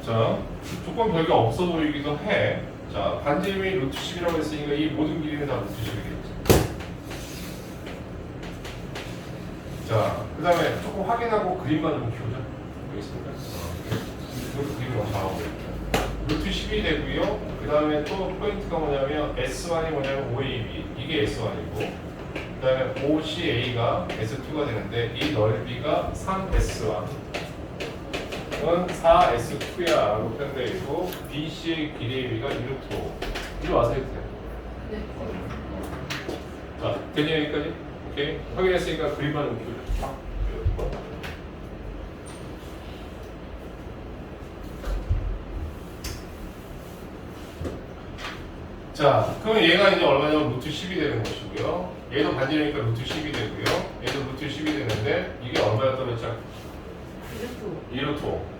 자, 조건 별게 없어 보이기도 해. 자, 반지름이 루트 10이라고 했으니까 이 모든 길이는 다 루트 10이겠지. 자, 그 다음에 조금 확인하고 그림만 좀 키우자. 여기 있습니다. 이것도 그림을 먼저 나오고 루트 10이 되고요. 그 다음에 또 포인트가 뭐냐면 S1이 뭐냐면 OAB. 이게 S1이고 그 다음에 OCA가 S2가 되는데 이 넓이가 3S1 은 4S2야라고 표현되어 있고 BC의 길이의 비가 1루트 5. 이리 와서 해도 돼요. 네. 자, 되니 여기까지? 오케이. 확인했으니까 그림만 좀 키우자. 자, 그럼 얘가 이제 얼마냐면 루트 10이 되는 것이고요. 얘도 반지름이니까 루트 10이 되고요. 얘도 루트 10이 되는데 이게 얼마였다고 했죠? 2루트 5.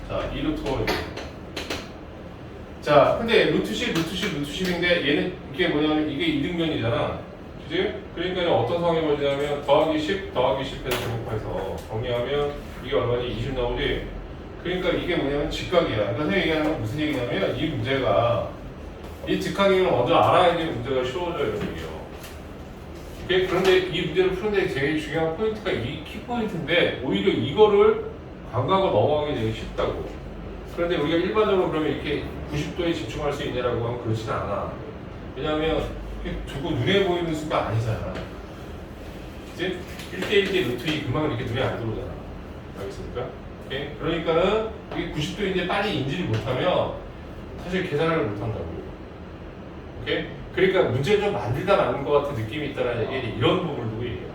자, 2루트 5입니다. 자, 근데 루트 10, 루트 10, 루트 10인데 얘는 이게 뭐냐면 이게 이등변이잖아. 그지? 그러니까 어떤 상황이 벌어지냐면 더하기 10, 더하기 10 해서 제곱해서 정리하면 이게 얼마니? 20 나오지? 그러니까 이게 뭐냐면 직각이야. 그러니까 선생님이 얘기하는 건 무슨 얘기냐면 이 문제가 이 직각을 먼저 알아야지 문제가 쉬워져요. 이런 얘기예요. 오케이? 그런데 이 문제를 푸는데 제일 중요한 포인트가 이 키포인트인데 오히려 이거를 감각을 넘어가기 되게 쉽다고. 그런데 우리가 일반적으로 그러면 이렇게 90도에 집중할 수 있냐라고 하면 그렇지는 않아. 왜냐하면 두고 눈에 보이는 수가 아니잖아. 이제 1대1대 루트 2 금방 이렇게 눈에 안 들어오잖아. 알겠습니까? 오케이? 그러니까는 이게 90도인지 빨리 인지를 못하면 사실 계산을 못한다고. 오케이? 그러니까 문제를 좀 만들다 말는 것 같은 느낌이 있다는 얘기 이런 부분을 두고 얘기해요.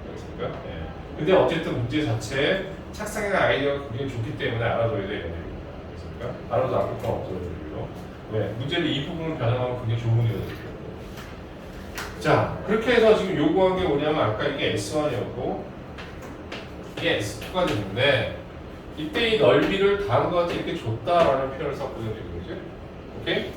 알겠습니까? 예. 근데 어쨌든 문제 자체 착상이나 아이디어가 굉장히 좋기 때문에 알아둬야 되는 얘기입니다. 알겠습니까? 알아도 아플 건 없어요. 왜? 문제를 이 부분을 변형하면 굉장히 좋은 문제가 되죠. 자, 그렇게 해서 지금 요구한 게 뭐냐면 아까 이게 S1이었고 이게 S2가 됐는데 이때 이 넓이를 다음과 같이 이렇게 줬다라는 표현을 썼거든요. 그지? 오케이?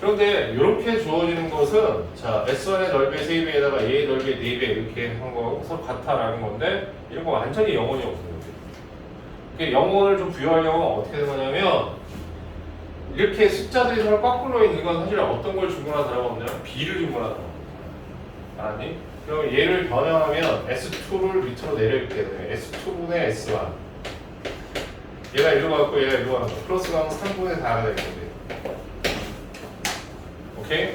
그런데 이렇게 주어지는 것은 자 S1의 넓이의 3배에다가 A의 넓이의 4배 이렇게 한 거 서로 같다라는 건데 이런 거 완전히 영혼이 없는 거죠. 영혼을 좀 부여하려면 어떻게 되는 거냐면 이렇게 숫자들이 서로 거꾸로 있는 건 사실 어떤 걸 중간에 들어가면 B를 중간에 들어갑니다. 알았니? 그럼 얘를 변형하면 S2를 밑으로 내려있게 되면 S2분의 S1 얘가 이리로 가고 얘가 이리로 가는 거 플러스 가면 3분의 4가 되겠는데 오케이?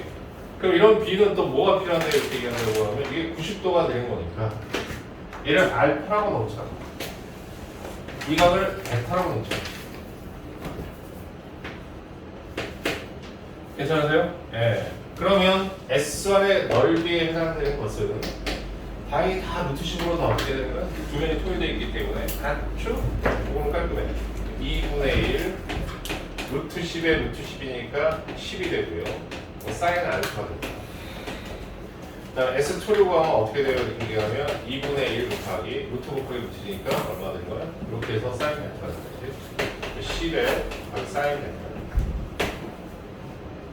그럼 이런 B는 또 뭐가 필요한데 이렇게 얘기하려고 하면 이게 90도가 되는 거니까 얘를 알파라고 넣자. 이 각을 베타라고 넣자. 괜찮으세요? 예. 그러면 S1의 넓이에 해당되는 것은 당연히 다 루트 10으로 다 어떻게 되는 거야? 두 면이 통일되어 있기 때문에 단축 이거는 깔끔해. 2분의 1 루트 10에 루트 10이니까 10이 되고요. 사인 알파가 됩니다. 그다음 S2로 하면 어떻게 돼요? 이렇게 하면 2분의 1 곱하기 루트 곱하기 루트니까 얼마 되는 거야? 이렇게 해서 사인 알파가 되지. 10에 곱하기 사인 알파.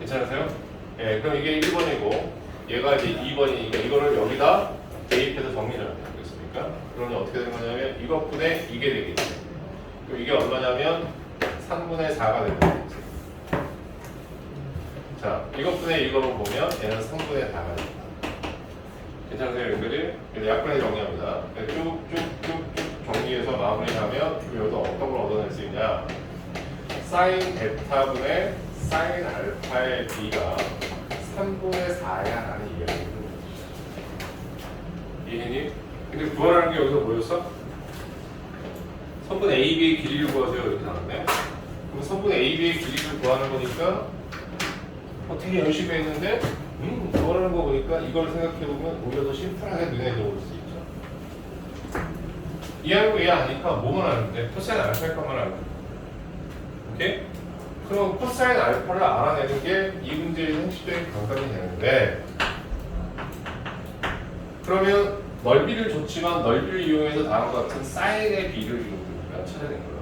괜찮으세요? 예, 그럼 이게 1번이고 얘가 이제 2번이니까 이거를 여기다 대입해서 정리를 하겠습니까? 그러면 어떻게 되는 거냐면 이것분의 이게 되겠죠. 그럼 이게 얼마냐면 3분의 4가 됩니다. 자, 이것분의 이거로 보면 얘는 3분의 4가 됩니다. 괜찮으세요? 여기까지? 그래서 약분해서 정리합니다. 쭉쭉쭉쭉 정리해서 마무리하면 여기서 어떤 걸 얻어낼 수 있냐? 사인 베타분의 사인 알파의 b가 3분의 4야 라는 이야기입니다. 이해니? 근데 구하라는 게 여기서 뭐였어? 선분 AB의 길이를 구하세요 이렇게 나왔네. 그럼 선분 AB의 길이를 구하는 거니까 되게 열심히 했는데 구하는 거 보니까 이걸 생각해보면 오히려 더 심플하게 눈에 들어올 수 있죠. 이해하고 이해 안 하니까 뭐만 아는데 코사인 알파일 것만 알고 오케이? 그럼 코사인 알파를 알아내는 게 이 문제의 형식적인 감각이 되는데 그러면 넓이를 줬지만 넓이를 이용해서 다음과 같은 사인의 비를 이용해서 찾아낸 거야.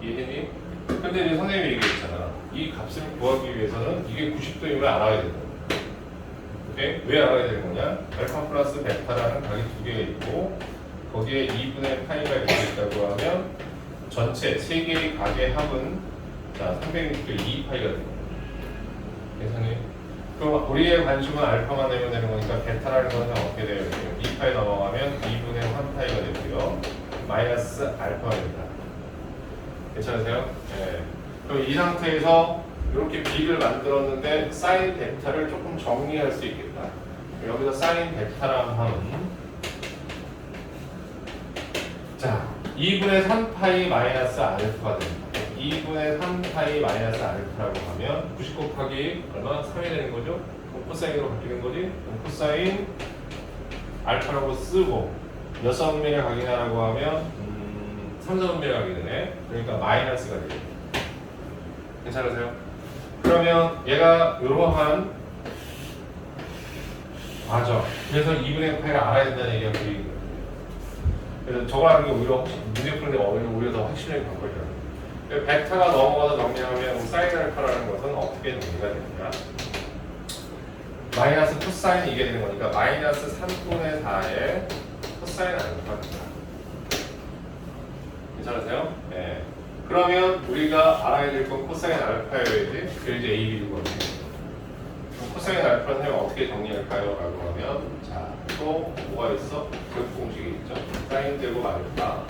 이해했니? 근데 이제 선생님이 얘기했잖아. 이 값을 구하기 위해서는 이게 90도임을 알아야 된다. 오케이? 왜 알아야 되는 거냐? 알파 플러스 베타라는 각이 두 개가 있고 거기에 2분의 파이가 이렇게 있다고 하면 전체 세 개의 각의 합은 자 362파이가 됩니다. 계산이. 그럼 우리의 관심은 알파만 내면 되는 거니까 베타라는 것은 어떻게 돼요? 2파이 넘어가면 2분의 1파이가 되고요. 마이너스 알파가 됩니다. 괜찮으세요? 네. 그럼 이 상태에서 이렇게 비를 만들었는데 사인 베타를 조금 정리할 수 있겠다. 여기서 사인 베타라는 함은 자 2분의 3파이 마이너스 알파가 됩니다. 2분의 3파이 마이너스 알파라고 하면 90 곱하기 얼마? 3이 되는 거죠? 그럼 코사인으로 바뀌는 거지? 그럼 코사인 알파라고 쓰고 몇 사분면을 각인하라고 하면 3사분면을 각인하네. 그러니까 마이너스가 되죠. 괜찮으세요? 그러면 얘가 이러한 맞아. 그래서 2분의 파이를 알아야 된다는 얘기가 그 얘기거든요. 그래서 저거 하는 게 오히려 문제 푸는 데 오히려 더 확실하게 바꿔줘요. 베타가 넘어가서 정리하면 사인 알파라는 것은 어떻게 정리가 되느냐? 마이너스 코사인이 이게 되는 거니까 마이너스 3분의 4의 코사인 알파입니다. 괜찮으세요? 네. 그러면 우리가 알아야 될 건 코사인 알파여야지. 그게 이제 A, B를 거거든요. 그럼 코사인 알파는 어떻게 정리할까요? 라고 하면 자, 또 뭐가 있어? 그 공식이 있죠. 사인 제곱 알파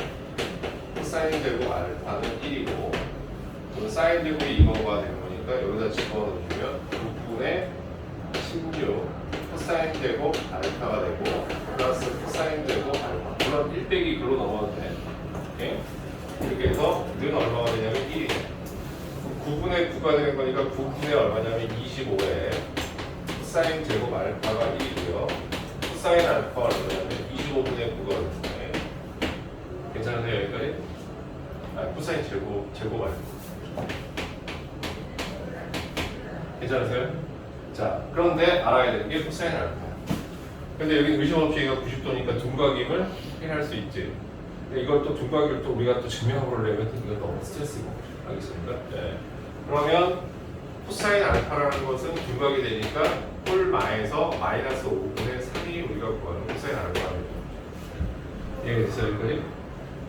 코사인 제곱 알파는 1이고 그럼 사인 제곱이 2번가 되는 거니까 여기다 집어넣으면 6분의 16 코사인 제곱 알파가 되고 플러스 코사인 제곱 알파 물론 1 빼기 글로 넘어도 돼. 오케이? 이렇게 해서 는 얼마가 되냐면 1이에요. 9분의 9가 되는 거니까 9분의 얼마냐면 25에 코사인 제곱 알파가 1이고요. 코사인 알파가 얼마냐면 25분의 9가 되는데 괜찮으세요 여기까지? 코사인 제곱 알파 괜찮으세요? 자 그런데 알아야 되는 게 코사인 알파야. 근데 여기 의심 없이 얘가 90도니까 둔각임을 확인할 수 있지. 근데 이걸 또 둔각임을 또 우리가 또 증명해보려면 이건 너무 스트레스고 알겠습니까? 네. 그러면 코사인 알파라는 것은 둔각이 되니까 홀마에서 마이너스 5분의 3이 우리가 구하는 코사인 알파가 되죠. 이해됐어요 여기까지?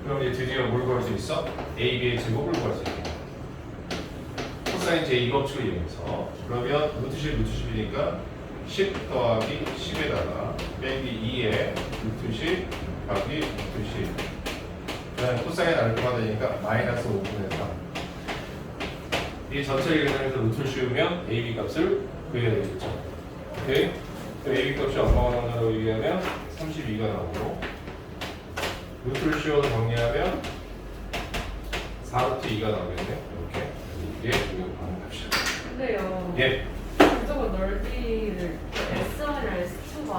그럼 이제 드디어 뭘 구할 수 있어? A, B의 제곱을 구할 수 있겠다. 코사인 제2법칙을 이용해서 그러면 루트 10, 루트 10이니까 10 더하기 10에다가 빼기 2에 루트 10 더하기 루트 10 그다음에 코사인 알파가 되니까 마이너스 5분의 3 이 전체를 계산해서 루트를 씌우면 A, B 값을 구해야 되겠죠. 오케이? A, B 값이 얼마가 나온다고 얘기하면 32가 나오고 루트를 씌워서 정리하면 4루트 2가 나오겠네. 이렇게. 이게 이거 방금 합시다. 근데요. 예. 저거 넓이를 S1이랑 S2가